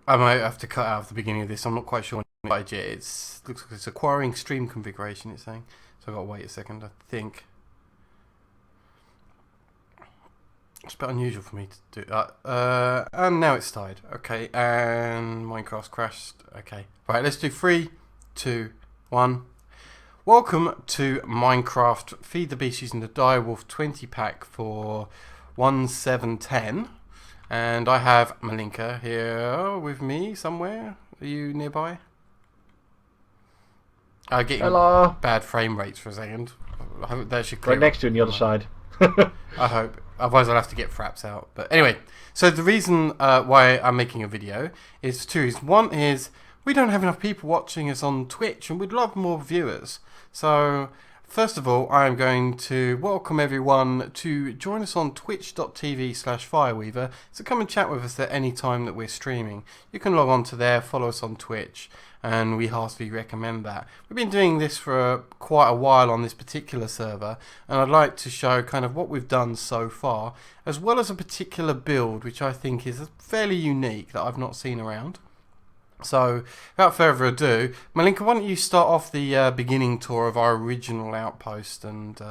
I might have to cut out the beginning of this. I'm not quite sure. It looks like it's acquiring stream configuration. It's saying, so I've got to wait a second. I think it's a bit unusual for me to do that. And now it's started. Okay, and Minecraft's crashed. Okay, right. Let's do 3, 2, 1. Welcome to Minecraft Feed the Beast using the Direwolf 20 pack for 1710. And I have Malinka here with me somewhere. Are you nearby? Getting Hello. bad frame rates for a second. I hope that should clear Right next up. to you on the other side. I hope. Otherwise I'll have to get fraps out. But anyway, so the reason why I'm making a video is two reasons. One is we don't have enough people watching us on Twitch and we'd love more viewers. So first of all, I'm going to welcome everyone to join us on twitch.tv/Fireweaver. So come and chat with us at any time that we're streaming. You can log on to there, follow us on Twitch, and we heartily recommend that. We've been doing this for quite a while on this particular server, and I'd like to show kind of what we've done so far, as well as a particular build which I think is fairly unique that I've not seen around. So, without further ado, Malinka, why don't you start off the beginning tour of our original Outpost and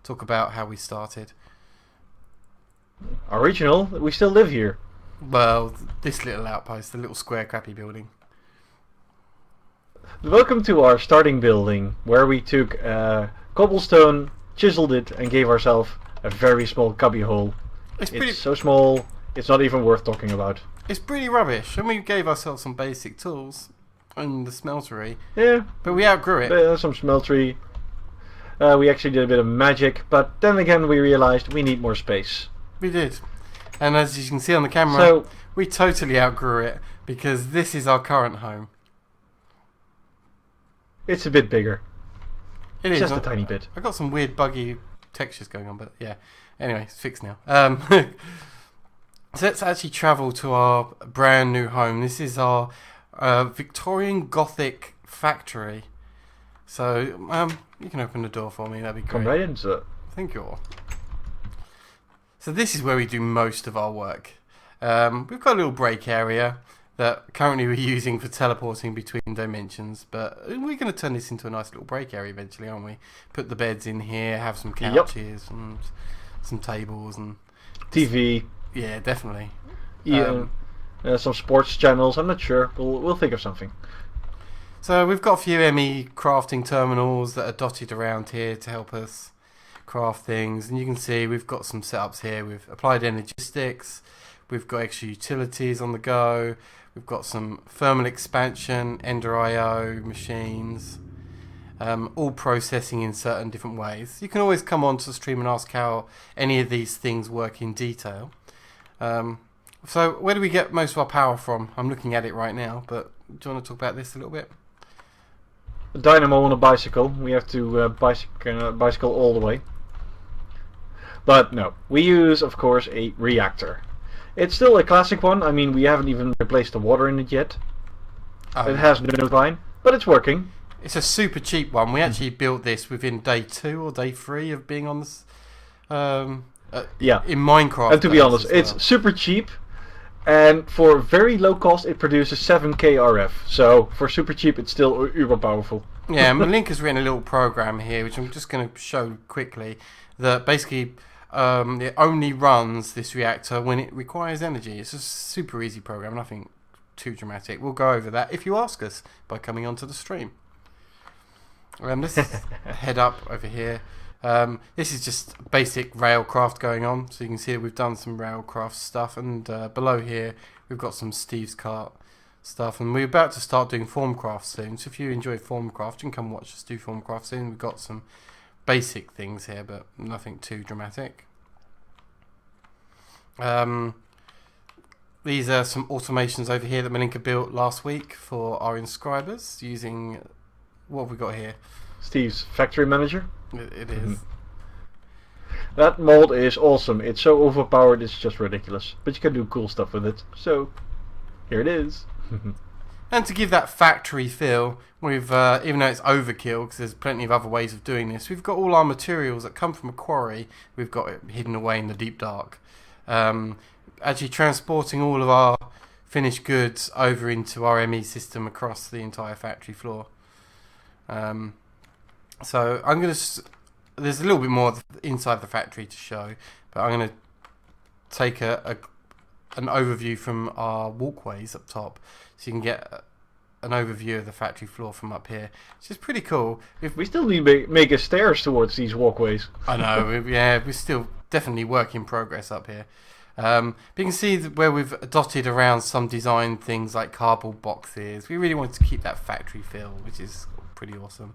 talk about how we started? Original? We still live here. Well, this little outpost, the little square crappy building. Welcome to our starting building, where we took cobblestone, chiseled it, and gave ourselves a very small cubby hole. It's so small, it's not even worth talking about. It's pretty rubbish, and we gave ourselves some basic tools in the smeltery. Yeah. But we outgrew it. Some smeltery. We actually did a bit of magic, but then again we realized we need more space. We did. And as you can see on the camera, we totally outgrew it, because this is our current home. It's a bit bigger. It is. Just a tiny bit. I've got some weird buggy textures going on, but yeah. Anyway, it's fixed now. So let's actually travel to our brand new home. This is our Victorian Gothic factory. So you can open the door for me. That'd be great. Come right in, sir. Thank you all. So this is where we do most of our work. We've got a little break area that currently we're using for teleporting between dimensions, but we're going to turn this into a nice little break area eventually, aren't we? Put the beds in here, have some couches and some tables and TV. Yeah, definitely. Yeah, some sports channels. I'm not sure. We'll think of something. So we've got a few Emmy crafting terminals that are dotted around here to help us craft things, and you can see we've got some setups here. We've applied energistics. We've got extra utilities on the go. We've got some thermal expansion, Ender IO machines, all processing in certain different ways. You can always come onto the stream and ask how any of these things work in detail. So where do we get most of our power from? I'm looking at it right now, but do you want to talk about this a little bit? A dynamo on a bicycle. We have to bicycle all the way. But no, we use, of course, a reactor. It's still a classic one. I mean, we haven't even replaced the water in it yet. Oh. It has no fine, but it's working. It's a super cheap one. We actually built this within day 2 or day 3 of being on this. Yeah. In Minecraft. And to be honest, it's super cheap, and for very low cost, it produces 7K RF. So for super cheap, it's still uber powerful. Yeah, Malinka's written a little program here, which I'm just going to show quickly. That basically it only runs this reactor when it requires energy. It's a super easy program, nothing too dramatic. We'll go over that if you ask us by coming onto the stream. Let's head up over here. This is just basic railcraft going on, so you can see that we've done some railcraft stuff, and below here we've got some Steve's cart stuff, and we're about to start doing formcraft soon. So if you enjoy formcraft, you can come watch us do formcraft soon. We've got some basic things here, but nothing too dramatic. These are some automations over here that Malinka built last week for our inscribers using, what have we got here? Steve's factory manager. It is. That mold is awesome. It's so overpowered, it's just ridiculous. But you can do cool stuff with it. So, here it is. And to give that factory feel, we've even though it's overkill, because there's plenty of other ways of doing this, we've got all our materials that come from a quarry. We've got it hidden away in the deep dark. Actually transporting all of our finished goods over into our Emmy system across the entire factory floor. So I'm going to... There's a little bit more inside the factory to show, but I'm going to take an overview from our walkways up top, so you can get an overview of the factory floor from up here, which is pretty cool. We still need to make a stairs towards these walkways. I know, we're still definitely work in progress up here. But you can see where we've dotted around some design things like cardboard boxes. We really wanted to keep that factory feel, which is pretty awesome.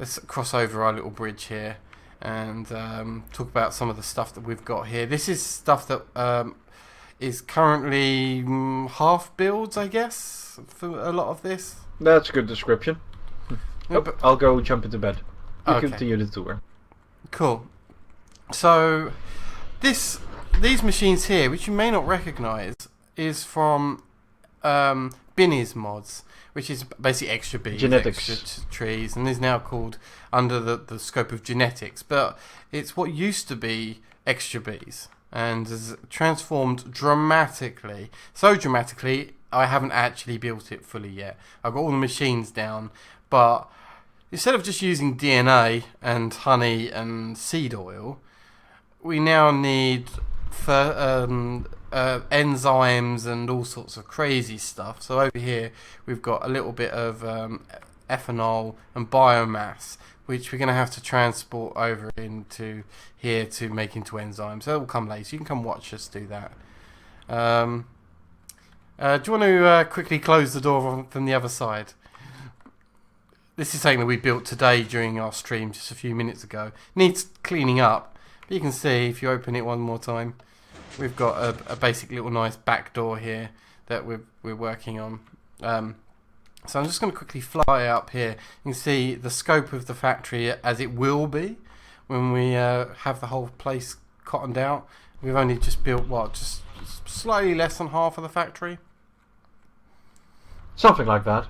Let's cross over our little bridge here and talk about some of the stuff that we've got here. This is stuff that is currently half builds, I guess, for a lot of this. That's a good description. Yep. I'll go jump into bed. You Okay. continue the tour. Cool. So these machines here, which you may not recognise, is from Binny's mods, which is basically extra bees, Genetics. extra trees, and is now called under the scope of genetics. But it's what used to be extra bees and has transformed dramatically. So dramatically, I haven't actually built it fully yet. I've got all the machines down, but instead of just using DNA and honey and seed oil, we now need enzymes and all sorts of crazy stuff. So over here we've got a little bit of ethanol and biomass, which we're going to have to transport over into here to make into enzymes. So that will come later. You can come watch us do that. Do you want to quickly close the door from the other side? This is something that we built today during our stream just a few minutes ago. Needs cleaning up. But you can see if you open it one more time, we've got a basic little nice back door here that we're working on. So I'm just going to quickly fly up here. You can see the scope of the factory as it will be when we have the whole place cottoned out. We've only just built, just slightly less than half of the factory. Something like that.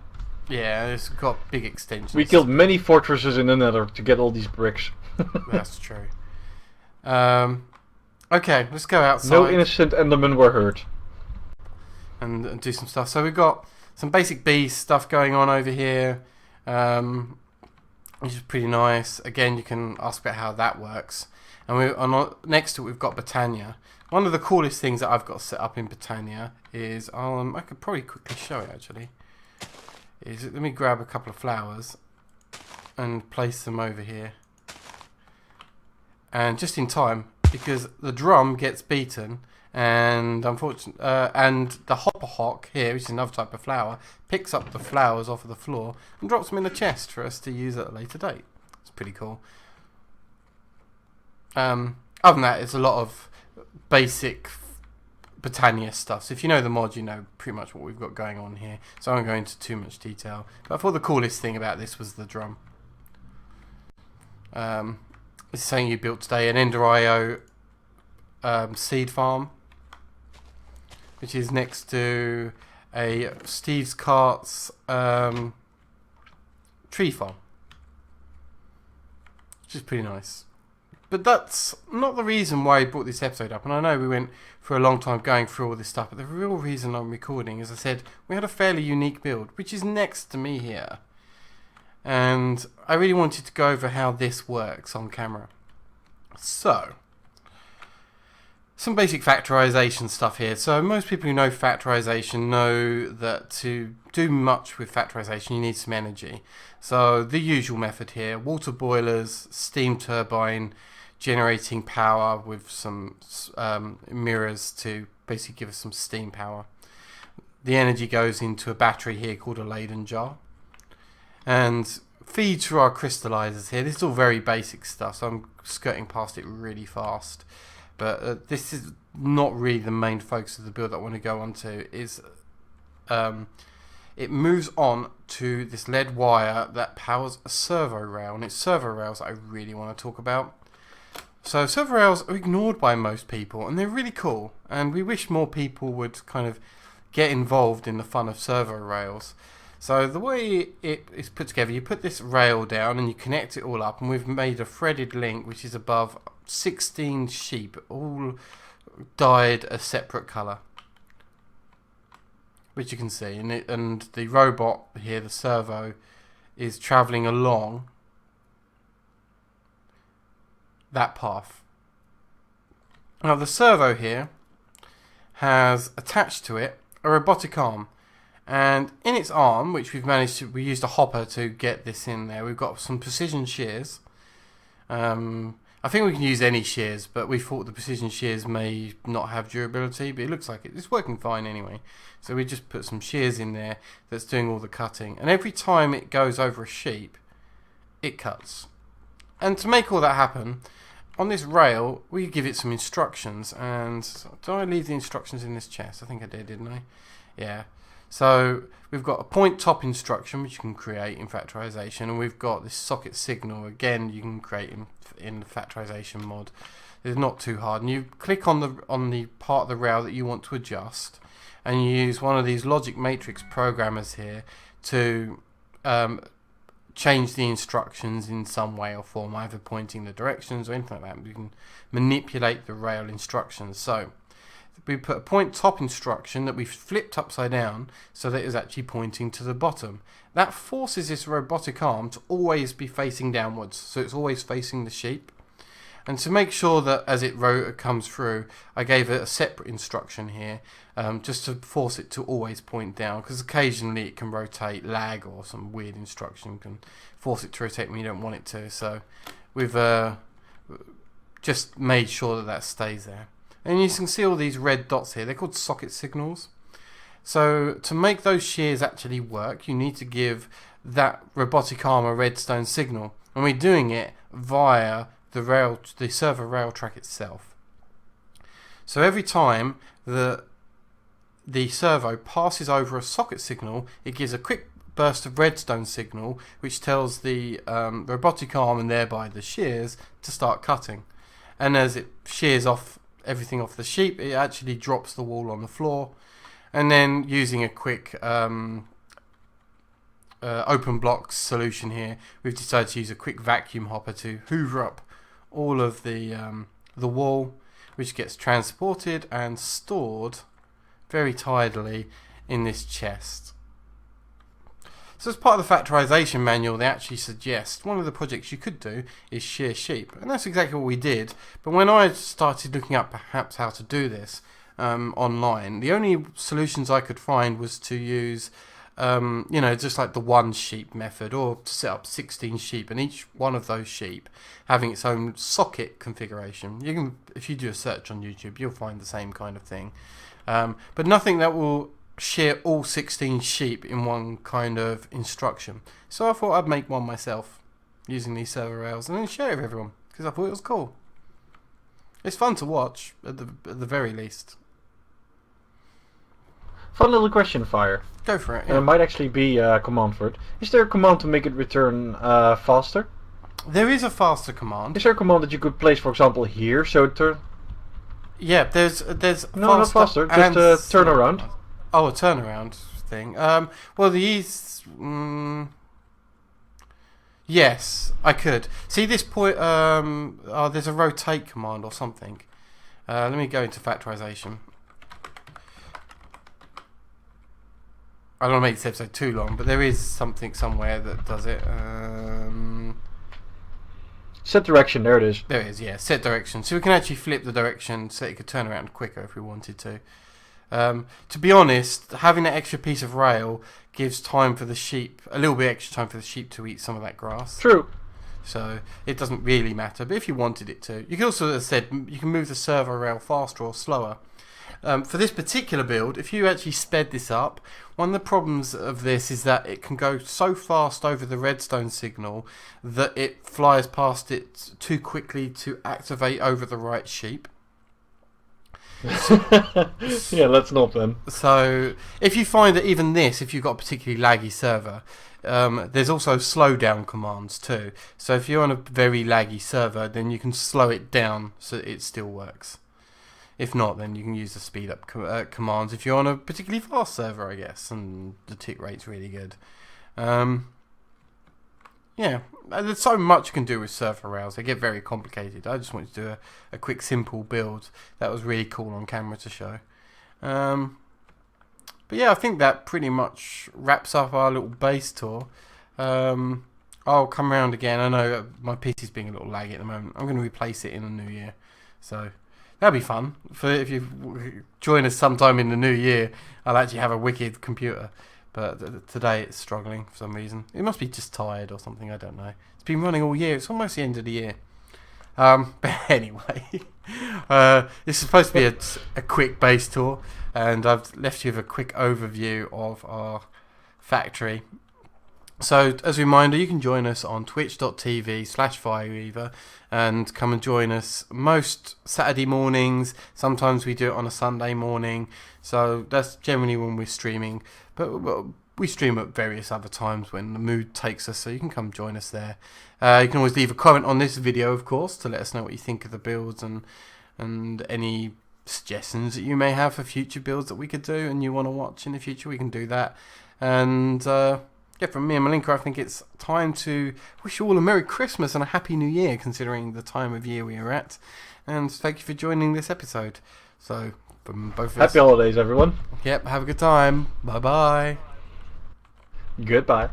Yeah, it's got big extensions. We killed many fortresses in the Nether to get all these bricks. That's true. Okay, let's go outside. No innocent Endermen were hurt. And do some stuff. So we've got some basic bee stuff going on over here, which is pretty nice. Again, you can ask about how that works. And next to it, we've got Botania. One of the coolest things that I've got set up in Botania is, I could probably quickly show it actually. Let me grab a couple of flowers and place them over here. And just in time, because the drum gets beaten, and unfortunately, and the hopper hawk here, which is another type of flower, picks up the flowers off of the floor and drops them in the chest for us to use at a later date. It's pretty cool. Other than that, it's a lot of basic Botania stuff. So if you know the mod, you know pretty much what we've got going on here. So I won't go into too much detail. But I thought the coolest thing about this was the drum. This is something you built today, an Ender.io seed farm, which is next to a Steve's Carts tree farm, which is pretty nice. But that's not the reason why I brought this episode up. And I know we went for a long time going through all this stuff, but the real reason I'm recording, as I said, we had a fairly unique build, which is next to me here. And I really wanted to go over how this works on camera. So, some basic factorization stuff here. So most people who know factorization know that to do much with factorization you need some energy. So the usual method here, water boilers, steam turbine, generating power with some mirrors to basically give us some steam power. The energy goes into a battery here called a Leyden jar and feeds through our crystallizers here. This is all very basic stuff, so I'm skirting past it really fast. But this is not really the main focus of the build that I want to go on to. It moves on to this lead wire that powers a servo rail, and it's servo rails that I really want to talk about. So servo rails are ignored by most people, and they're really cool, and we wish more people would kind of get involved in the fun of servo rails. So the way it is put together, you put this rail down and you connect it all up, and we've made a threaded link which is above 16 sheep, all dyed a separate colour. which you can see, and the robot here, the servo, is travelling along that path. Now the servo here has attached to it a robotic arm, and in its arm, which we used a hopper to get this in there, we've got some precision shears. I think we can use any shears, but we thought the precision shears may not have durability, but it looks like it's working fine anyway. So we just put some shears in there that's doing all the cutting, and every time it goes over a sheep, it cuts. And to make all that happen, on this rail, we give it some instructions. And did I leave the instructions in this chest? I think I did, didn't I? Yeah. So we've got a point top instruction, which you can create in Factorization, and we've got this socket signal. Again, you can create in the Factorization mod. It's not too hard. And you click on the part of the rail that you want to adjust, and you use one of these logic matrix programmers here to change the instructions in some way or form, either pointing the directions or anything like that. You can manipulate the rail instructions. So we put a point top instruction that we've flipped upside down so that it's actually pointing to the bottom. That forces this robotic arm to always be facing downwards, so it's always facing the sheep. And to make sure that as it comes through, I gave it a separate instruction here, just to force it to always point down, because occasionally it can rotate, lag, or some weird instruction can force it to rotate when you don't want it to. So we've just made sure that that stays there. And you can see all these red dots here. They're called socket signals. So to make those shears actually work, you need to give that robotic arm a redstone signal, and we're doing it via the server rail track itself. So every time the servo passes over a socket signal, it gives a quick burst of redstone signal, which tells the robotic arm, and thereby the shears, to start cutting. And as it shears off everything off the sheep, it actually drops the wool on the floor, and then using a quick open block solution here, we've decided to use a quick vacuum hopper to hoover up all of the wool, which gets transported and stored very tidily in this chest. So as part of the Factorization manual, they actually suggest one of the projects you could do is shear sheep, and that's exactly what we did. But when I started looking up perhaps how to do this online, the only solutions I could find was to use just like the one sheep method, or to set up 16 sheep, and each one of those sheep having its own socket configuration. You can, if you do a search on YouTube, you'll find the same kind of thing, but nothing that will shear all 16 sheep in one kind of instruction. So I thought I'd make one myself using these server rails and then share it with everyone, because I thought it was cool. It's fun to watch at the very least. Fun little question, Fire. Go for it. Yeah. There might actually be a command for it. Is there a command to make it return faster? There is a faster command. Is there a command that you could place, for example, here, so it turn? Yeah, there's no, not faster. Just turn around. Oh, a turnaround thing. Well, yes, I could. See this point. There's a rotate command or something. Let me go into Factorization. I don't want to make this episode too long, but there is something somewhere that does it. Set direction, there it is. There it is, yeah, set direction. So we can actually flip the direction so it could turn around quicker if we wanted to. To be honest, having that extra piece of rail gives time for the sheep, a little bit extra time for the sheep to eat some of that grass. True. So it doesn't really matter, but if you wanted it to. You can also, as I said, you can move the servo rail faster or slower. For this particular build, if you actually sped this up, one of the problems of this is that it can go so fast over the redstone signal that it flies past it too quickly to activate over the right sheep. Yeah, let's not then. So if you find that even this, if you've got a particularly laggy server, there's also slowdown commands too. So if you're on a very laggy server, then you can slow it down so it still works. If not, then you can use the speed up commands if you're on a particularly fast server, I guess, and the tick rate's really good. Yeah, there's so much you can do with server rails. They get very complicated. I just wanted to do a quick, simple build that was really cool on camera to show. But yeah, I think that pretty much wraps up our little base tour. I'll come around again. I know my PC's being a little laggy at the moment. I'm going to replace it in the new year. So that'll be fun. For if you join us sometime in the new year, I'll actually have a wicked computer. But today it's struggling for some reason. It must be just tired or something. I don't know. It's been running all year. It's almost the end of the year. But anyway, this is supposed to be a quick base tour, and I've left you with a quick overview of our factory. So, as a reminder, you can join us on twitch.tv/Fireweaver and come and join us most Saturday mornings. Sometimes we do it on a Sunday morning, so that's generally when we're streaming. But we stream at various other times when the mood takes us, so you can come join us there. You can always leave a comment on this video, of course, to let us know what you think of the builds and any suggestions that you may have for future builds that we could do and you want to watch in the future. We can do that. And yeah, from me and Malinka, I think it's time to wish you all a Merry Christmas and a Happy New Year, considering the time of year we are at. And thank you for joining this episode. So, from both of us. Happy holidays, everyone. Yep, have a good time. Bye-bye. Goodbye.